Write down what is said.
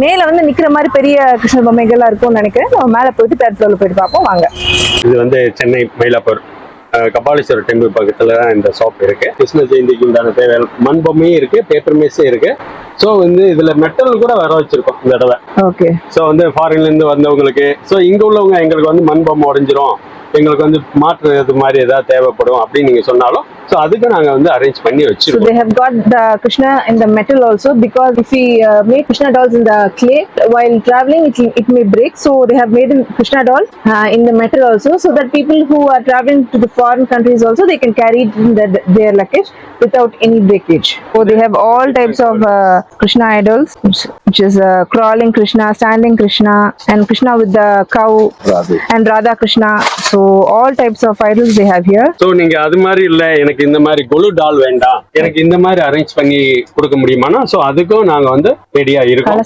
மேல வந்து நிக்கிற மாதிரி பெரிய கிருஷ்ண பொம்மைகள்லாம் இருக்கும்னு நினைக்கிறேன். நம்ம மேல போயிட்டு தேர்ட் ஃப்ளோர்ல போயிட்டு பார்ப்போம் வாங்க. இது வந்து சென்னை மயிலாப்பூர் கபாலீஸ்வரர் டெம்பிள் பக்கத்துல தான் இந்த ஷாப் இருக்கு. கிருஷ்ண ஜெயந்திக்கு உண்டான தேவையான மண் பொம்மையும் இருக்கு, பேப்பர் மேஸும் இருக்கு. ஸோ வந்து இதுல மெட்டல் கூட வர வச்சிருக்கோம் இந்த தடவை. ஓகே. ஸோ வந்து ஃபாரின்ல இருந்து வந்தவங்களுக்கு, ஸோ இங்க உள்ளவங்க எங்களுக்கு வந்து மண் பொம்மை உடைஞ்சிரும், எங்களுக்கு வந்து மாற்றுறது மாதிரி ஏதாவது தேவைப்படும் அப்படின்னு நீங்க சொன்னாலும் so அதுக்கு நாங்க வந்து அரேஞ்ச் பண்ணி வச்சிருக்கோம். So they have got the Krishna in the metal also, because if we make Krishna dolls in the clay while traveling it may break, so they have made Krishna doll in the metal also, so that people who are traveling to the foreign countries also they can carry it in their luggage without any breakage. So they have all types of Krishna idols, which is crawling Krishna, standing Krishna, and Krishna with the cow and Radha Krishna. So all types of idols they have here. So நீங்க அது மாதிரி இல்ல எனக்கு இந்த மாதிரி கொலு டால் வேண்டாம், எனக்கு இந்த மாதிரி அரேஞ்ச் பண்ணி கொடுக்க முடியுமானா, சோ அதுக்கும் நாங்க வந்து ரெடியா இருக்கோம்.